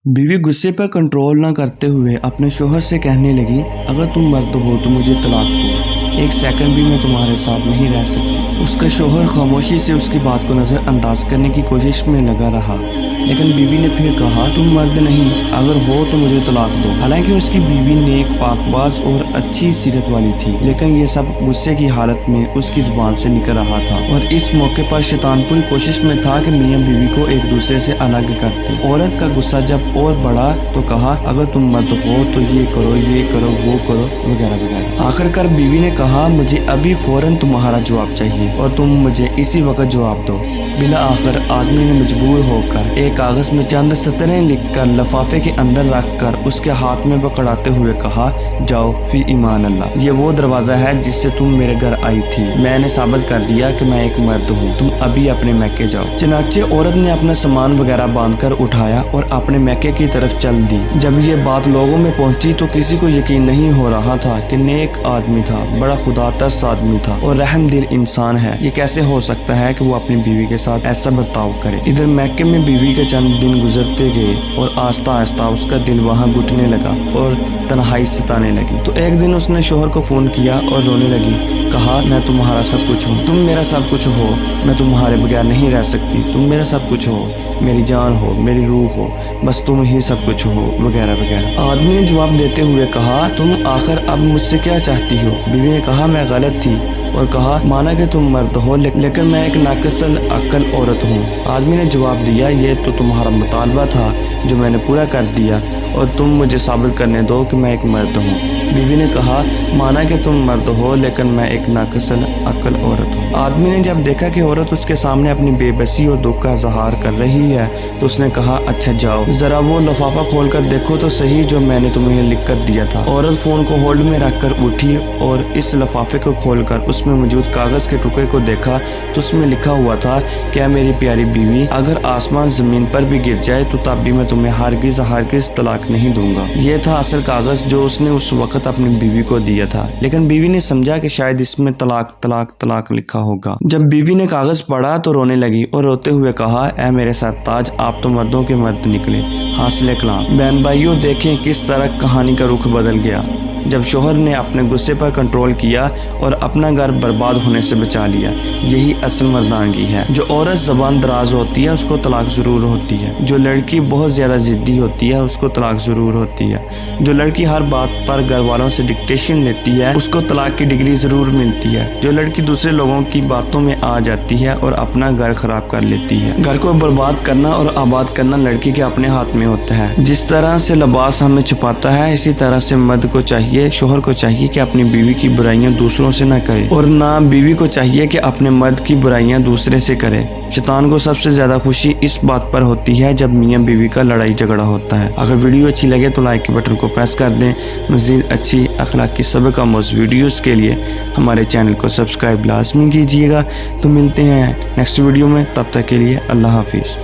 बीवी गुस्से पर कंट्रोल न करते हुए अपने शोहर से कहने लगी, अगर तुम मर्द हो तो मुझे तलाक दो, एक सेकंड भी मैं तुम्हारे साथ नहीं रह सकती। उसका शोहर खामोशी से उसकी बात को नज़रअंदाज करने की कोशिश में लगा रहा, लेकिन बीवी ने फिर कहा, तुम मर्द नहीं, अगर हो तो मुझे तलाक दो। हालांकि उसकी बीवी नेक, पाकबाज और अच्छी सीरत वाली थी, लेकिन ये सब गुस्से की हालत में उसकी जुबान से निकल रहा था। और इस मौके पर शैतान पूरी कोशिश में था कि मियाँ बीवी को एक दूसरे से अलग कर दे। औरत का गुस्सा जब और बढ़ा तो कहा, अगर तुम मर्द हो तो ये करो, वो करो, वगैरह वगैरह। आखिरकार बीवी ने कहा, मुझे अभी फौरन तुम्हारा जवाब चाहिए और तुम मुझे इसी वक्त जवाब दो। बिला आखिर आदमी ने मजबूर होकर एक कागज में चंद सतरें लिखकर लफाफे के अंदर रखकर उसके हाथ में पकड़ाते हुए कहा, जाओ फी ईमान अल्लाह, ये वो दरवाजा है जिससे तुम मेरे घर आई थी। मैंने साबित कर दिया कि मैं एक मर्द हूँ, तुम अभी अपने मैके जाओ। चनाचे औरत ने अपना सामान वगैरह बांधकर उठाया और अपने मैके की तरफ चल दी। जब ये बात लोगों में पहुंची तो किसी को यकीन नहीं हो रहा था कि नेक आदमी था, बड़ा खुदा तरस आदमी था और रहम दिल इंसान है। ये कैसे हो सकता है कि वो अपनी बीवी के साथ ऐसा बर्ताव करे। इधर मैके में बीवी के चंद दिन गुजरते गए और आस्ता आस्ता उसका दिल वहाँ घुटने लगा और तन्हाई सताने लगी। तो एक दिन उसने शोहर को फोन किया और रोने लगी, कहा, मैं तुम्हारा सब कुछ हूँ, तुम मेरा सब कुछ हो, मैं तुम्हारे बगैर नहीं रह सकती, तुम मेरा सब कुछ हो, मेरी जान हो, मेरी रूह हो, बस तुम ही सब कुछ हो, वगैरह वगैरह। आदमी ने जवाब देते हुए कहा, तुम आखिर अब मुझसे क्या चाहती हो? बीवी ने कहा, मैं गलत थी और कहा, माना कि तुम मर्द हो लेकिन मैं एक नाकसल अक्ल औरत हूँ। आदमी ने जवाब दिया, ये तो तुम्हारा मुतालबा था जो मैंने पूरा कर दिया और तुम मुझे साबित करने दो कि मैं एक मर्द हूँ। बीवी ने कहा, माना कि तुम मर्द हो लेकिन मैं एक नाकसल अक्ल औरत हूँ। आदमी ने जब देखा कि औरत उसके सामने अपनी बेबसी और दुख का इजहार कर रही है तो उसने कहा, अच्छा जाओ जरा वो लिफाफा खोल कर देखो तो सही जो मैंने तुम्हें लिख कर दिया था। औरत फोन को होल्ड में रखकर उठी और इस लिफाफे को खोलकर उसमें मौजूद कागज के टुकड़े को देखा तो उसमें लिखा हुआ था, क्या मेरी प्यारी बीवी, अगर आसमान जमीन पर भी गिर जाए तो तब भी मैं तुम्हें हरगिज तलाक नहीं दूंगा। ये था असल कागज जो उसने उस वक्त अपनी बीवी को दिया था, लेकिन बीवी ने समझा कि शायद इसमें तलाक तलाक तलाक लिखा होगा। जब बीवी ने कागज पढ़ा तो रोने लगी और रोते हुए कहा, ऐ मेरे सरताज, आप तो मर्दों के मर्द निकले। हासिल कलाम। बहन भाइयों, देखें किस तरह कहानी का रुख बदल गया जब शोहर ने अपने गुस्से पर कंट्रोल किया और अपना घर बर्बाद होने से बचा लिया। यही असल मर्दानगी है। जो औरत ज़बान दराज होती है उसको तलाक ज़रूर होती है। जो लड़की बहुत ज़्यादा ज़िद्दी होती है उसको तलाक ज़रूर होती है। जो लड़की हर बात पर घर वालों से डिक्टेशन लेती है उसको तलाक की डिग्री ज़रूर मिलती है। जो लड़की दूसरे लोगों की बातों में आ जाती है और अपना घर खराब कर लेती है। घर को बर्बाद करना और आबाद करना लड़की के अपने हाथ में होता है। जिस तरह से लिबास हमें छुपाता है, इसी तरह से मर्द को चाहिए, शोहर को चाहिए कि अपनी बीवी की बुराइयां दूसरों से न करे और ना बीवी को चाहिए कि अपने मर्द की बुराइयां दूसरे से करे। शैतान को सबसे ज्यादा खुशी इस बात पर होती है जब मियां बीवी का लड़ाई झगड़ा होता है। अगर वीडियो अच्छी लगे तो लाइक के बटन को प्रेस कर दें। मज़ीद अच्छी अखलाकी सबक आमूज़ वीडियोस के लिए हमारे चैनल को सब्सक्राइब लाजमी कीजिएगा। तो मिलते हैं नेक्स्ट वीडियो में, तब तक के लिए अल्लाह हाफिज़।